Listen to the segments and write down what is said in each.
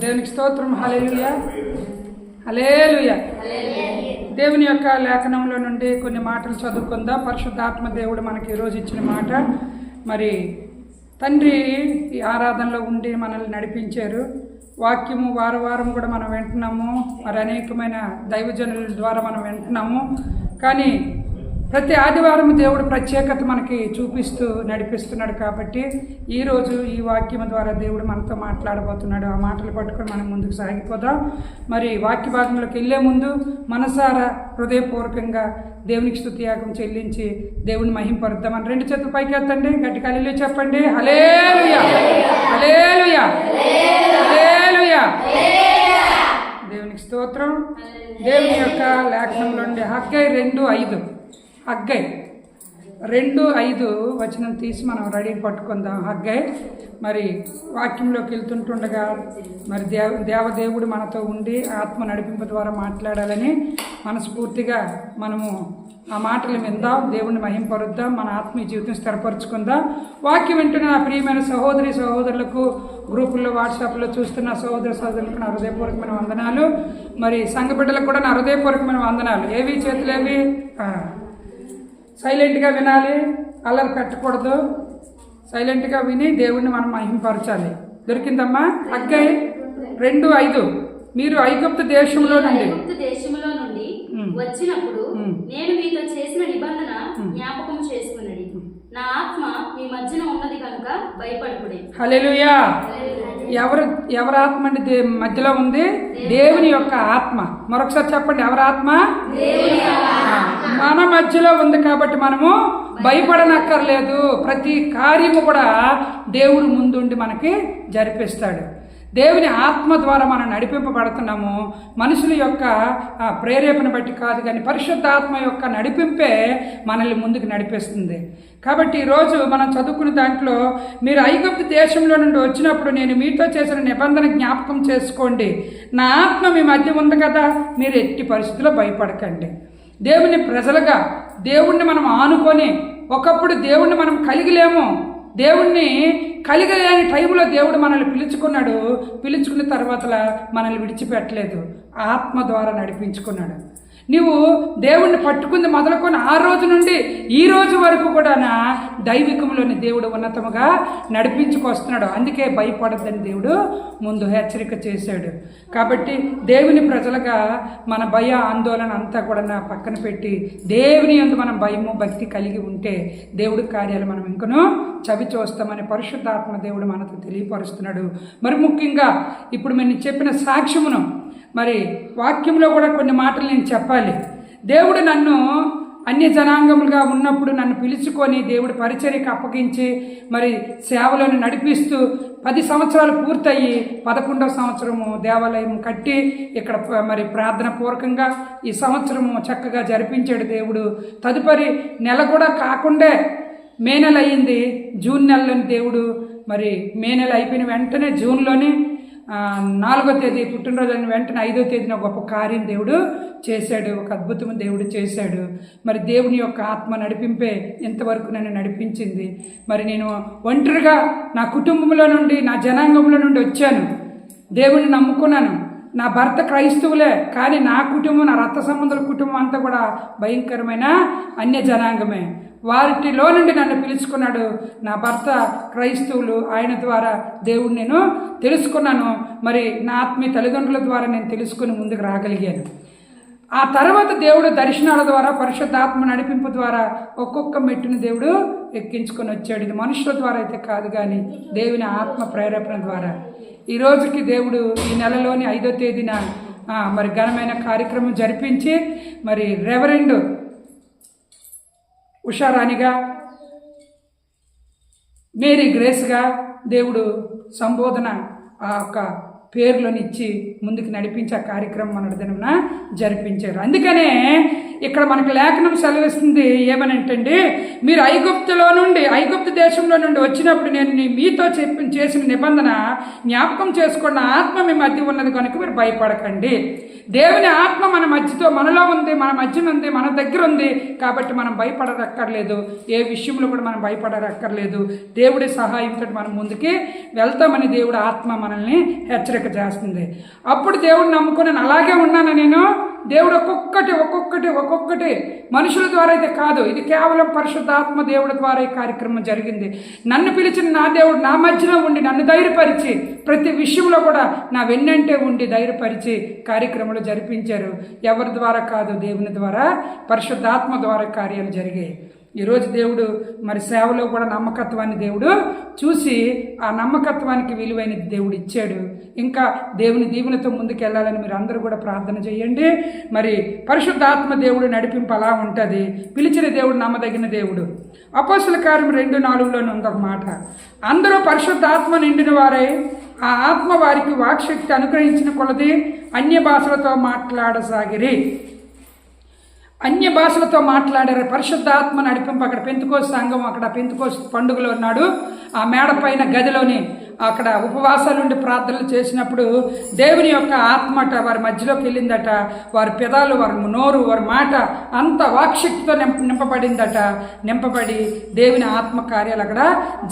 దేవునికి స్తోత్రం. హల్లెలూయా, హల్లెలూయా. దేవుని యొక్క లేఖనంలో నుండి కొన్ని మాటలు చదువుకుందాం. పరిశుద్ధాత్మ దేవుడు మనకి ఈరోజు ఇచ్చిన మాట, మరి తండ్రి ఈ ఆరాధనలో ఉండి మనల్ని నడిపించారు. వాక్యము వారం కూడా మనం వింటున్నాము, మరి అనేకమైన దైవజనుల ద్వారా మనం వింటున్నాము. కానీ ప్రతి ఆదివారం దేవుడు ప్రత్యేకత మనకి చూపిస్తూ నడిపిస్తున్నాడు. కాబట్టి ఈరోజు ఈ వాక్యం ద్వారా దేవుడు మనతో మాట్లాడబోతున్నాడు. ఆ మాటలు పట్టుకొని మనం ముందుకు సాగిపోదాం. మరి వాక్య భాగంలోకి వెళ్ళే ముందు మనసారా హృదయపూర్వకంగా దేవునికి స్తుతియాగం చెల్లించి దేవుని మహింపరుద్దాం. అని రెండు చేతులు పైకి ఎత్తండి, గట్టిగా హల్లెలూయా చెప్పండి. హల్లెలూయా, హల్లెలూయా, హల్లెలూయా. దేవునికి స్తోత్రం. దేవుని యొక్క లేఖనంలో నుండి హగ్గై 2:5 హగ్గై 2:5 వచనం తీసి మనం రెడీ పట్టుకుందాం. హగ్గై మరి వాక్యంలోకి వెళ్తుంటుండగా మరి దేవదేవుడు మనతో ఉండి ఆత్మ నడిపింపు ద్వారా మాట్లాడాలని మనస్ఫూర్తిగా మనము ఆ మాటలు విందాం. దేవుణ్ణి మహింపరుద్దాం, మన ఆత్మీయ జీవితం స్థిరపరచుకుందాం. వాక్యం వింటున్న నా ప్రియమైన సహోదరులకు, గ్రూపుల్లో వాట్సాప్లో చూస్తున్న సహోదరులకు నా హృదయపూర్వకమైన వందనాలు. మరి సంఘ బిడ్డలకు కూడా నా హృదయపూర్వకమైన వందనాలు. ఏవి చేతులేవి సైలెంట్గా వినాలి, అల్లరి పెట్టకూడదు. సైలెంట్గా విని దేవుణ్ణి మనం మహింపరచాలి. దొరికిందమ్మా? హగ్గై 2:5 మీరు ఐగుప్తు దేశంలో నుండి వచ్చినప్పుడు నేను మీతో చేసిన నిబంధన జ్ఞాపకం చేసుకున్నది. నా ఆత్మ మీ మధ్యన ఉన్నది కనుక భయపడకుడి. హల్లెలూయా. ఎవరి ఆత్మ అండి మధ్యలో ఉంది? దేవుని యొక్క ఆత్మ. మరొకసారి చెప్పండి, ఎవరి ఆత్మ? మన మధ్యలో ఉంది కాబట్టి మనము భయపడనక్కర్లేదు. ప్రతి కార్యము కూడా దేవుడు ముందుండి మనకి జరిపిస్తాడు. దేవుని ఆత్మ ద్వారా మనం నడిపింపబడుతున్నాము. మనుషుల యొక్క ప్రేరేపణ బట్టి కాదు, కానీ పరిశుద్ధాత్మ యొక్క నడిపింపే మనల్ని ముందుకు నడిపిస్తుంది. కాబట్టి ఈరోజు మనం చదువుకున్న దాంట్లో మీరు ఐగుప్తు దేశంలో నుండి వచ్చినప్పుడు నేను మీతో చేసిన నిబంధన జ్ఞాపకం చేసుకోండి. నా ఆత్మ మీ మధ్య ఉంది కదా, మీరు ఎట్టి పరిస్థితుల్లో భయపడకండి. దేవుని ప్రజలుగా దేవుణ్ణి మనం ఆనుకొని, ఒకప్పుడు దేవుణ్ణి మనం కలిగిలేము. దేవుణ్ణి కలిగలేని టైంలో దేవుడు మనల్ని పిలుచుకున్నాడు. పిలుచుకున్న తర్వాత మనల్ని విడిచిపెట్టలేదు, ఆత్మ ద్వారా నడిపించుకున్నాడు. నువ్వు దేవుణ్ణి పట్టుకుంది మొదలుకొని ఆ రోజు నుండి ఈ రోజు వరకు కూడా దైవికంలోని దేవుడు ఉన్నతముగా నడిపించుకొస్తున్నాడు. అందుకే భయపడద్దని దేవుడు ముందు హెచ్చరిక చేశాడు. కాబట్టి దేవుని ప్రజలుగా మన భయ ఆందోళన అంతా కూడా పక్కన పెట్టి దేవుని యందు మనం భయము భక్తి కలిగి ఉంటే దేవుడి కార్యాలు మనం ఇంకనూ చవి చూస్తామని పరిశుద్ధాత్మ దేవుడు మనతో తెలియపరుస్తున్నాడు. మరి ముఖ్యంగా ఇప్పుడు నేను చెప్పిన సాక్ష్యమును, మరి వాక్యంలో కూడా కొన్ని మాటలు నేను చెప్పాలి. దేవుడు నన్ను అన్య జనాంగములుగా ఉన్నప్పుడు నన్ను పిలుచుకొని దేవుడు పరిచర్యకు అప్పగించి మరి సేవలను నడిపిస్తూ 10 సంవత్సరాలు పూర్తయి 11వ సంవత్సరము దేవాలయం కట్టి ఇక్కడ మరి ప్రార్థన పూర్వకంగా ఈ సంవత్సరము చక్కగా జరిపించాడు దేవుడు. తదుపరి నెల కూడా కాకుండా మే నెల అయింది. జూన్ నెలలోని దేవుడు మరి మే నెల అయిపోయిన వెంటనే జూన్లోని 4వ తేదీ పుట్టినరోజు అయిన వెంటనే 5వ తేదీన గొప్ప కార్యం దేవుడు చేశాడు. ఒక అద్భుతం దేవుడు చేశాడు. మరి దేవుని యొక్క ఆత్మ నడిపింపే ఇంతవరకు నన్ను నడిపించింది. మరి నేను ఒంటరిగా నా కుటుంబంలో నుండి, నా జనాంగంలో నుండి వచ్చాను. దేవుని నమ్ముకున్నాను. నా భర్త క్రైస్తవులే, కానీ నా కుటుంబం, నా రక్త సంబంధుల కుటుంబం అంతా కూడా భయంకరమైన అన్య జనాంగమే. వారిలో నుండి నన్ను పిలుచుకున్నాడు. నా భర్త క్రైస్తవులు, ఆయన ద్వారా దేవుడు నేను తెలుసుకున్నాను. మరి నా ఆత్మీయ తల్లిదండ్రుల ద్వారా నేను తెలుసుకుని ముందుకు రాగలిగాను. ఆ తర్వాత దేవుడు దర్శనాల ద్వారా, పరిశుద్ధాత్మ నడిపింపు ద్వారా ఒక్కొక్క మెట్టుని దేవుడు ఎక్కించుకొని వచ్చాడు. ఇది మనుషుల ద్వారా అయితే కాదు, కానీ దేవుని ఆత్మ ప్రేరేపణ ద్వారా. ఈ రోజుకి దేవుడు ఈ నెలలోని 5వ తేదీన మరి ఘనమైన కార్యక్రమం జరిపించి మరి రెవరెండ్ ఉషారాణిగా, మేరీ గ్రేస్గా దేవుడు సంబోధన ఆ యొక్క పేర్లోనిచ్చి ముందుకు నడిపించే కార్యక్రమం మన దినమున జరిపించారు. అందుకనే ఇక్కడ మనకి లేఖనం సెలవిస్తుంది ఏమనంటే, మీరు ఐగుప్తు దేశంలో నుండి వచ్చినప్పుడు నేను మీతో చేసిన నిబంధన జ్ఞాపకం చేసుకున్న ఆత్మ మీ మధ్య ఉన్నది కనుక మీరు భయపడకండి. దేవుని ఆత్మ మనలో ఉంది, మన మధ్యన ఉంది, మన దగ్గర ఉంది. కాబట్టి మనం భయపడరక్కర్లేదు. ఏ విషయంలో కూడా మనం భయపడరక్కర్లేదు. దేవుడి సహాయంతో మనం ముందుకి వెళ్తామని దేవుడు ఆత్మ మనల్ని హెచ్చరిక చేస్తుంది. అప్పుడు దేవుడు నమ్ముకుని అలాగే ఉన్నాను నేను. దేవుడు ఒక్కొక్కటి మనుషుల ద్వారా అయితే కాదు, ఇది కేవలం పరిశుద్ధాత్మ దేవుడి ద్వారా ఈ కార్యక్రమం జరిగింది. నన్ను పిలిచిన నా దేవుడు నా మధ్యలో ఉండి నన్ను ధైర్యపరిచి ప్రతి విషయంలో కూడా నా వెన్నంటే ఉండి ధైర్యపరిచి కార్యక్రమాలు జరిపించారు. ఎవరి ద్వారా కాదు, దేవుని ద్వారా, పరిశుద్ధాత్మ ద్వారా కార్యాలు జరిగాయి. ఈరోజు దేవుడు మరి సేవలో కూడా నమ్మకత్వాన్ని దేవుడు చూసి ఆ నమ్మకత్వానికి విలువైన దేవుడు ఇచ్చాడు. ఇంకా దేవుని దీవెనతో ముందుకెళ్ళాలని మీరు అందరూ కూడా ప్రార్థన చేయండి. మరి పరిశుద్ధాత్మ దేవుడు నడిపింపు అలా ఉంటుంది. పిలిచిన దేవుడు నమ్మదగిన దేవుడు. అపోస్తల కార్యం 2:4 ఉంది ఒక మాట, అందరూ పరిశుద్ధాత్మ నిండిన వారై ఆ ఆత్మ వారికి వాక్శక్తి అనుగ్రహించిన కొలది అన్య భాషలతో మాట్లాడసాగిరి. అన్య భాషలతో మాట్లాడారు. పరిశుద్ధాత్మ నడిపింపు. అక్కడ పెంతుకోస్తు సంఘం, అక్కడ పెంతుకోస్తు పండుగలో ఉన్నాడు. ఆ మేడ పైన గదిలోని అక్కడ ఉపవాసాలుండి ప్రార్థనలు చేసినప్పుడు దేవుని యొక్క ఆత్మట వారి మధ్యలోకి వెళ్ళిందట. వారి పెదాలు, వారి నోరు, వారి మాట అంత వాక్శక్తితో నింపబడిందట. నింపబడి దేవుని ఆత్మ కార్యాలు అక్కడ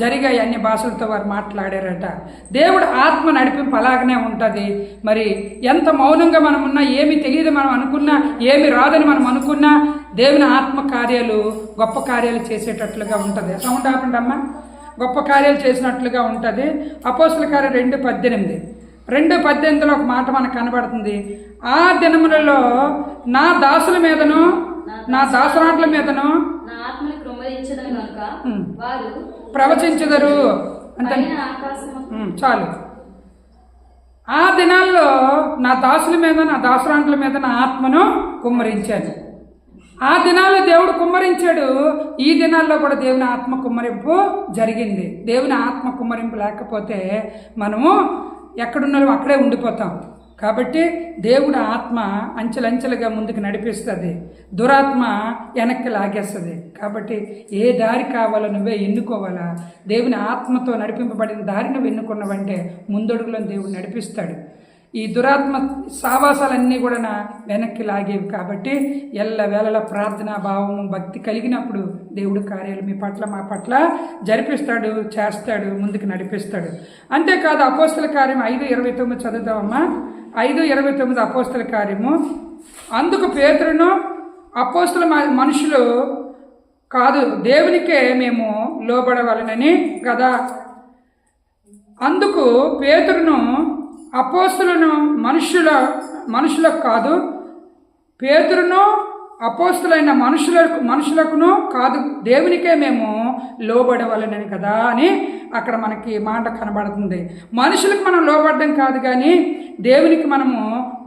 జరిగాయి. అన్ని భాషలతో వారు మాట్లాడారట. దేవుడు ఆత్మ నడిపింపు అలాగనే ఉంటుంది. మరి ఎంత మౌనంగా మనం ఉన్నా, ఏమి తెలియదు మనం అనుకున్నా, ఏమి రాదని మనం అనుకున్నా, దేవుని ఆత్మ కార్యాలు గొప్ప కార్యాలు చేసేటట్లుగా ఉంటుంది. సౌండ్ ఆపండి అమ్మ. గొప్ప కార్యాలు చేసినట్లుగా ఉంటుంది. అపోస్తల కార్యం 2:18 ఒక మాట మనకు కనబడుతుంది. ఆ దినములలో నా దాసుల మీదను నా దాసరాంట్ల మీదను ప్రవచించదరు అంటే చాలు. ఆ దినాల్లో నా దాసుల మీద, నా దాసరాంట్ల మీద నా ఆత్మను కుమ్మరించాను. ఆ దినాల్లో దేవుడు కుమ్మరించాడు. ఈ దినాల్లో కూడా దేవుని ఆత్మ కుమ్మరింపు జరిగింది. దేవుని ఆత్మ కుమ్మరింపు లేకపోతే మనము ఎక్కడున్నారో అక్కడే ఉండిపోతాం. కాబట్టి దేవుడి ఆత్మ అంచెలంచెలుగా ముందుకు నడిపిస్తుంది, దురాత్మ వెనక్కి లాగేస్తుంది. కాబట్టి ఏ దారి కావాలో నువ్వే ఎన్నుకోవాలా. దేవుని ఆత్మతో నడిపింపబడిన దారి నువ్వు ఎన్నుకున్నావంటే ముందడుగులను దేవుడు నడిపిస్తాడు. ఈ దురాత్మ సావాసాలన్నీ కూడా వెనక్కి లాగేవి. కాబట్టి ఎల్లవేళలా ప్రార్థనా భావము, భక్తి కలిగినప్పుడు దేవుడు కార్యాలు మీ పట్ల, మా పట్ల జరిపిస్తాడు, చేస్తాడు, ముందుకు నడిపిస్తాడు. అంతేకాదు అపోస్తల కార్యం 5:29 చదువుతామమ్మా. 5:29 అపోస్తల కార్యము. అందుకు పేతురును అపోస్తల మనుషులు కాదు, దేవునికే మేము లోబడవలనని కదా. అందుకు పేతురును అపోస్తులను మనుషులకు కాదు, పేతురును అపోస్తులైన మనుషులకును కాదు, దేవునికే మేము లోబడవలనని కదా అని అక్కడ మనకి మాట కనబడుతుంది. మనుషులకు మనం లోబడడం కాదు, కానీ దేవునికి మనము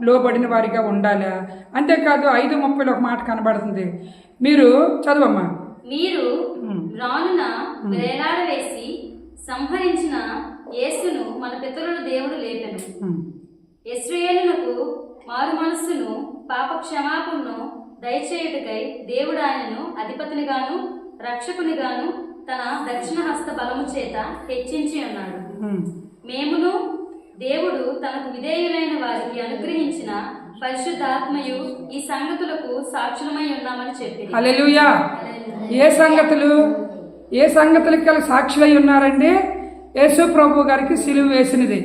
లోబడిన వారిగా ఉండాలి. అంతేకాదు 5:30 ఒక మాట కనబడుతుంది. మీరు చదవమ్మా. మీరు రానున వేలాడవేసి సంహరించిన యేసును మన పితరుల దేవుడు లేపెను. ఇశ్రాయేలునకు మారు మనస్సును, పాప క్షమాపణను దయచేయుటకై దేవుడు ఆయనను అధిపతినిగాను రక్షకునిగాను తన దక్షిణ హస్త బలము చేత హెచ్చించి ఉన్నాడు. మేమును దేవుడు తనకు విధేయులైన వారికి అనుగ్రహించిన పరిశుద్ధాత్మయు ఈ సంగతులకు సాక్షులమై ఉన్నామని చెప్పింది. హల్లెలూయా. ఏ సంగతులకి సాక్షులై ఉన్నారండి? యేసు ప్రభు గారికి సిలువ వేసినది.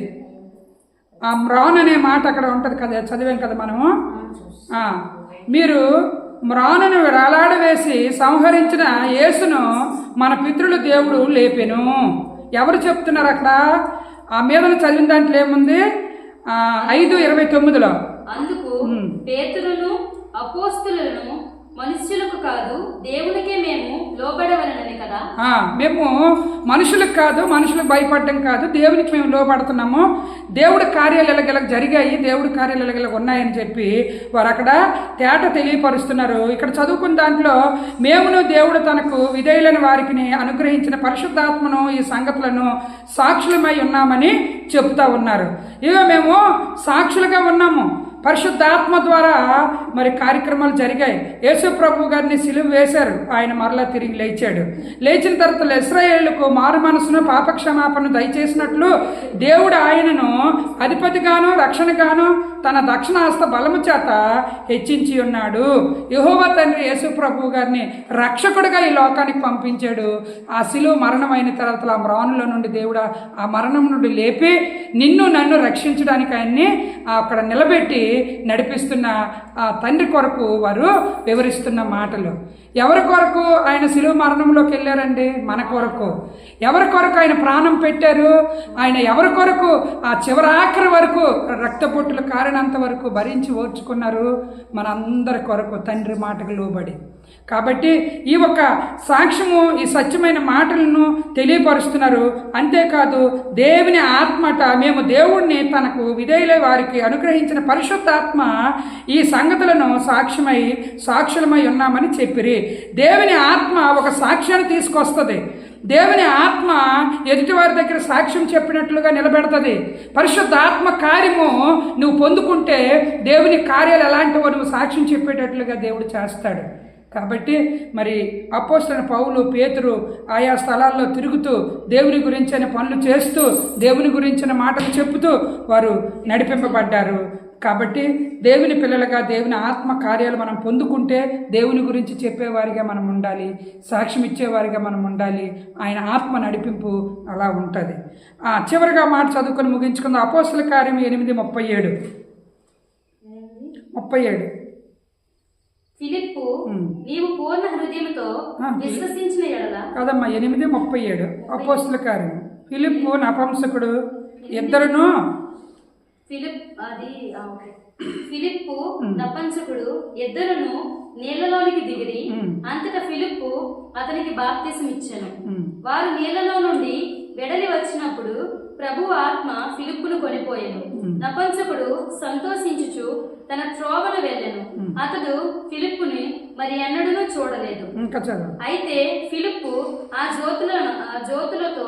ఆ మ్రాన్ అనే మాట అక్కడ ఉంటుంది కదా, చదివాం కదా మనము. మీరు మ్రానును వేలాడవేసి సంహరించిన యేసును మన పితరులు దేవుడు లేపెను. ఎవరు చెప్తున్నారు అక్కడ? ఆ మీద చదివిన దాంట్లో ఏముంది? 5:29 అందుకు పేతురును అపోస్తలులను మనుష్యులకు కాదు, దేవునికే మేము లోబడవలనని కదా. మేము మనుషులకు కాదు, మనుషులకు భయపడడం కాదు, దేవునికి మేము లోబడుతున్నాము. దేవుడి కార్యాలు ఎలాగెలా జరిగాయి, దేవుడి కార్యాలు ఎలాగెలా ఉన్నాయని చెప్పి వారు అక్కడ తేట తెలియపరుస్తున్నారు. ఇక్కడ చదువుకున్న దాంట్లో మేమును దేవుడు తనకు విధేయులైన వారికి అనుగ్రహించిన పరిశుద్ధాత్మను ఈ సంగతులను సాక్షులమై ఉన్నామని చెప్తా ఉన్నారు. ఇక మేము సాక్షులుగా ఉన్నాము. పరిశుద్ధాత్మ ద్వారా మరి కార్యక్రమాలు జరిగాయి. యేసు ప్రభు గారిని సిలువ వేశారు, ఆయన మరలా తిరిగి లేచాడు. లేచిన తర్వాత ఇశ్రాయేలుకు మారు మనసును పాపక్షమాపణ దయచేసినట్లు దేవుడు ఆయనను అధిపతిగాను రక్షణగాను తన దక్షిణాస్త బలము చేత హెచ్చించి ఉన్నాడు. యెహోవా తండ్రి యేసు ప్రభు గారిని రక్షకుడిగా ఈ లోకానికి పంపించాడు. ఆ శిలువ మరణం అయిన తర్వాత ఆ మ్రానులో నుండి దేవుడు ఆ మరణం నుండి లేపి నిన్ను నన్ను రక్షించడానికి ఆయన్ని అక్కడ నిలబెట్టి నడిపిస్తున్న ఆ తండ్రి కొరకు వారు వివరిస్తున్న మాటలు. ఎవరి కొరకు ఆయన శిలువ మరణంలోకి వెళ్ళారండి? మన కొరకు. ఎవరి కొరకు ఆయన ప్రాణం పెట్టారు? ఆయన ఎవరి కొరకు ఆ చివరాఖరి వరకు రక్తపొట్టులు కారినంత వరకు భరించి ఓర్చుకున్నారు? మనందరి కొరకు తండ్రి మాటకు లోబడి. కాబట్టి ఈ ఒక్క సాక్ష్యము, ఈ సత్యమైన మాటలను తెలియపరుస్తున్నారు. అంతేకాదు దేవుని ఆత్మట మేము దేవుణ్ణి తనకు విధేయులై వారికి అనుగ్రహించిన పరిశుద్ధాత్మ ఈ సంగతులను సాక్షులమై ఉన్నామని చెప్పిరి. దేవుని ఆత్మ ఒక సాక్ష్యాన్ని తీసుకొస్తుంది. దేవుని ఆత్మ ఎదుటివారి దగ్గర సాక్ష్యం చెప్పినట్లుగా నిలబెడుతుంది. పరిశుద్ధాత్మ కార్యము నువ్వు పొందుకుంటే దేవుని కార్యాలు ఎలాంటివో నువ్వు సాక్ష్యం చెప్పేటట్లుగా దేవుడు చేస్తాడు. కాబట్టి మరి అపోస్తలుడైన పౌలు, పేతురు ఆయా స్థలాల్లో తిరుగుతూ దేవుని గురించిన పనులు చేస్తూ దేవుని గురించిన మాటలు చెప్పుతూ వారు నడిపింపబడ్డారు. కాబట్టి దేవుని పిల్లలుగా దేవుని ఆత్మ కార్యాలు మనం పొందుకుంటే దేవుని గురించి చెప్పేవారిగా మనం ఉండాలి, సాక్ష్యం ఇచ్చేవారిగా మనం ఉండాలి. ఆయన ఆత్మ నడిపింపు అలా ఉంటుంది. చివరిగా మాట చదువుకొని ముగించుకుందాం. అపోస్తల కార్యం 8:37. ఫిలిప్పు నీవు పూర్ణ హృదయముతో విశ్వసించిన ఎడల కాదమ్మా 8:37 అపోస్తల కార్యం. ఫిలిప్పు నపుంసకుడు ఇద్దరును ఫిలిప్పు నపుంసకుడు ఇద్దరును నీళ్లలోనికి దిగిరి. అంతటా ఫిలిప్పు అతనికి బాప్తిసం ఇచ్చెను. వారు నీళ్లలో నుండి వెడలి వచ్చినప్పుడు ప్రభు ఆత్మ ఫిలిప్పును కొనిపోయెను. నపుంసకుడు సంతోషించుచు తన త్రోవన వెళ్ళెను. అతడు ఫిలిప్పుని మరి ఎన్నడూ చూడలేదు. అయితే ఫిలిప్పు ఆ జ్యోతులతో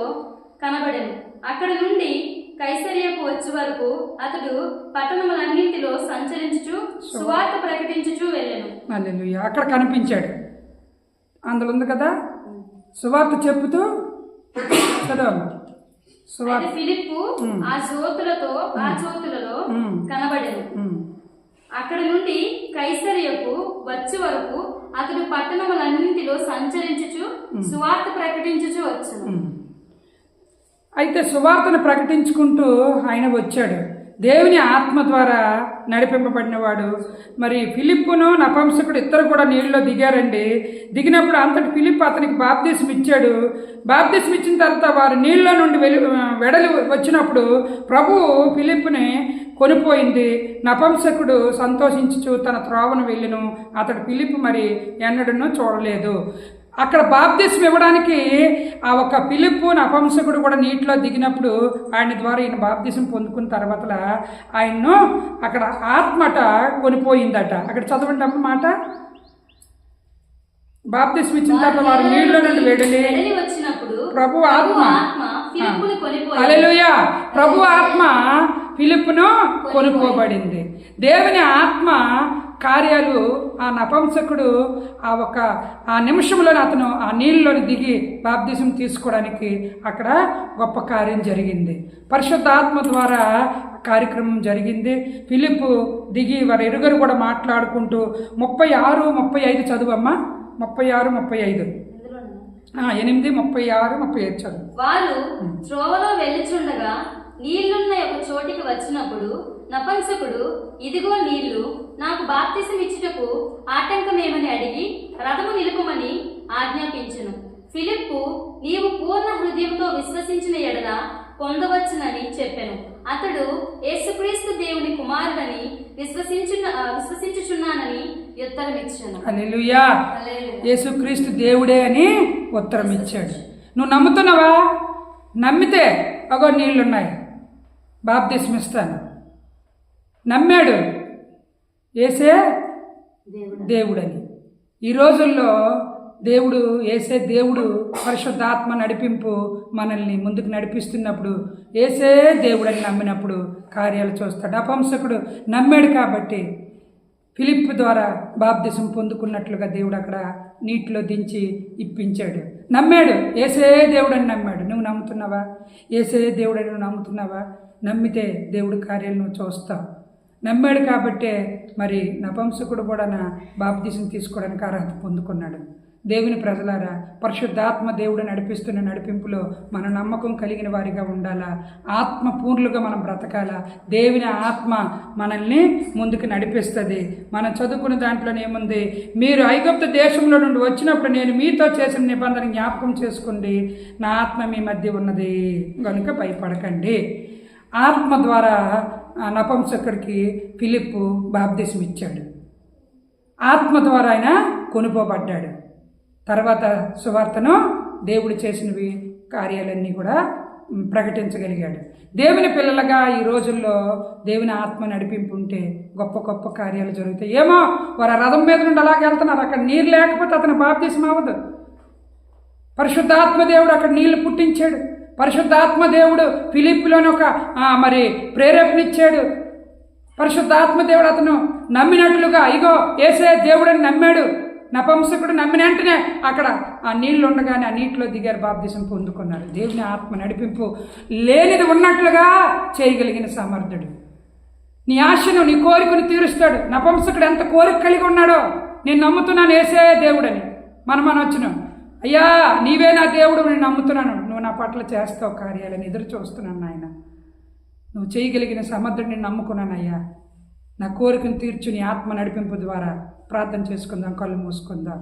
కనబడెను. అక్కడి నుండి కైసరియకు వచ్చే వరకు అతడు పట్టణములన్నింటిలో సంచరించుచు సువార్త ప్రకటించుచు వెళ్ళెను. హల్లెలూయా. అక్కడ కనిపించాడు. అందులో ఉంది కదా, సువార్త చెప్పుతూ ఫిలిప్పు ఆ జ్యోతులలో కనబడెను. అక్కడి నుండి కైసరియకు వచ్చే వరకు అతడు పట్టణములన్నింటిలో సంచరించుచు సువార్త ప్రకటించుచు వచ్చును. అయితే సువార్తను ప్రకటించుకుంటూ ఆయన వచ్చాడు. దేవుని ఆత్మ ద్వారా నడిపింపబడినవాడు. మరి ఫిలిప్పును నపుంసకుడు ఇద్దరు కూడా నీళ్ళలో దిగారండి. దిగినప్పుడు అంతటి ఫిలిప్ అతనికి బాప్తిసం ఇచ్చాడు. బాప్తిసం ఇచ్చిన తర్వాత వారు నీళ్ళలో నుండి వెడలి వచ్చినప్పుడు ప్రభు ఫిలిప్పుని కొనిపోయింది. నపుంసకుడు సంతోషించుచు తన త్రోవను వెళ్ళెను. అతడు ఫిలిప్ మరి ఎన్నడూ చూడలేదు. అక్కడ బాప్తిసం ఇవ్వడానికి ఆ ఒక ఫిలిప్పు నపుంసకుడు కూడా నీటిలో దిగినప్పుడు ఆయన ద్వారా ఈయన బాప్తిసం పొందుకున్న తర్వాత ఆయన్ను అక్కడ ఆత్మట కొనిపోయిందట. అక్కడ చదవండి అమ్మ మాట. బాప్తిసం ఇచ్చిన తర్వాత వారు నీళ్ళలో నుండి వెడలి వచ్చినప్పుడు ప్రభు ఆత్మ హల్లెలూయా, ప్రభు ఆత్మ ఫిలిప్పును కొనుక్కోబడింది. దేవుని ఆత్మ కార్యాలు ఆ నపుంసకుడు ఆ నిమిషంలోనే అతను ఆ నీళ్ళలోని దిగి బాప్తిసం తీసుకోవడానికి అక్కడ గొప్ప కార్యం జరిగింది. పరిశుద్ధాత్మ ద్వారా కార్యక్రమం జరిగింది. ఫిలిప్పు దిగి వారి ఇరువురు కూడా మాట్లాడుకుంటూ 36-35 చదువమ్మా. 36-35 8:36-35 చదువు. వారు త్రోవలో వెళ్ళుచుండగా నీళ్లున్న ఒక చోటికి వచ్చినప్పుడు నపుంసకుడు ఇదిగో నీళ్లు, నాకు బాప్తిసం ఇచ్చుటకు ఆటంకమేమని అడిగి రథము నిలుపుమని ఆజ్ఞాపించెను. ఫిలిప్పు నీవు పూర్ణ హృదయంతో విశ్వసించిన ఎడల పొందవచ్చునని చెప్పెను. అతడు యేసుక్రీస్తు దేవుని కుమారుడని విశ్వసించుచున్నానని ఉత్తరం ఇచ్చాను. హల్లెలూయా. యేసుక్రీస్తు దేవుడే అని ఉత్తరం ఇచ్చాడు. నువ్వు నమ్ముతున్నావా? నమ్మితే అగో నీళ్లున్నాయి, బాప్తిసం ఇస్తాను. నమ్మాడు యేసే దేవుడని. ఈ రోజుల్లో యేసే దేవుడు పరిశుద్ధాత్మ నడిపింపు మనల్ని ముందుకు నడిపిస్తున్నప్పుడు యేసే దేవుడని నమ్మినప్పుడు కార్యాలు చూస్తాడు. నపుంసకుడు నమ్మాడు కాబట్టి ఫిలిప్ ద్వారా బాప్తిసం పొందుకున్నట్లుగా దేవుడు అక్కడ నీటిలో దించి ఇప్పించాడు. నమ్మాడు, యేసే దేవుడని నమ్మాడు. నువ్వు నమ్ముతున్నావా? యేసే దేవుడని నువ్వు నమ్ముతున్నావా? నమ్మితే దేవుడి కార్యాలు నువ్వు చూస్తావు. నమ్మాడు కాబట్టే మరి నపుంసకుడు కూడా బాప్తిసం తీసుకోవడానికి అర్హత పొందుకున్నాడు. దేవుని ప్రజలారా, పరిశుద్ధాత్మ దేవుడు నడిపిస్తున్న నడిపింపులో మన నమ్మకం కలిగిన వారిగా ఉండాలా, ఆత్మ పూర్ణులుగా మనం బ్రతకాలా. దేవుని ఆత్మ మనల్ని ముందుకు నడిపిస్తుంది. మనం చదువుకున్న దాంట్లోనే ఏముంది? మీరు ఐగుప్తు దేశంలో నుండి వచ్చినప్పుడు నేను మీతో చేసిన నిబంధన జ్ఞాపకం చేసుకోండి, నా ఆత్మ మీ మధ్య ఉన్నది కనుక భయపడకండి. ఆత్మ ద్వారా నపుంసకుడికి ఫిలిప్పు బాప్తిసం ఇచ్చాడు. ఆత్మ ద్వారా ఆయన కొనుపోబడ్డాడు. తర్వాత సువార్తను దేవుడు చేసినవి కార్యాలన్నీ కూడా ప్రకటించగలిగాడు. దేవుని పిల్లలుగా ఈ రోజుల్లో దేవుని ఆత్మ నడిపింపు ఉంటే గొప్ప గొప్ప కార్యాలు జరుగుతాయి. ఏమో వారు రథం మీద నుండి అలాగే వెళ్తున్నారు, అక్కడ నీరు లేకపోతే అతను బాప్తిసం అవ్వదు. పరిశుద్ధాత్మ దేవుడు అక్కడ నీళ్లు పుట్టించాడు. పరిశుద్ధాత్మ దేవుడు ఫిలిప్పులోని ఒక ప్రేరేపణిచ్చాడు. పరిశుద్ధాత్మ దేవుడు అతను నమ్మినట్లుగా ఇగో యేసే దేవుడని నమ్మాడు. నపుంసకుడు నమ్మిన వెంటనే అక్కడ ఆ నీళ్లు ఉండగానే ఆ నీటిలో దిగారు, బాప్తిసం పొందుకున్నారు. దేవుని ఆత్మ నడిపింపు లేనిది ఉన్నట్లుగా చేయగలిగిన సమర్థుడు. నీ ఆశను నీ కోరికను తీరుస్తాడు. నపుంసకుడు ఎంత కోరిక కలిగి ఉన్నాడో, నేను నమ్ముతున్నాను యేసే దేవుడని. మనం వచ్చినాం, అయ్యా నీవే నా దేవుడు, నేను నమ్ముతున్నాను, నువ్వు నా పట్ల చేస్తావు కార్యాలని ఎదురు చూస్తున్నాను నాయన. నువ్వు చేయగలిగిన సమర్థుడిని నమ్ముకున్నాను అయ్యా, నా కోరికను తీర్చు నీ ఆత్మ నడిపింపు ద్వారా. ప్రార్థన చేసుకుందాం, కళ్ళు మూసుకుందాం.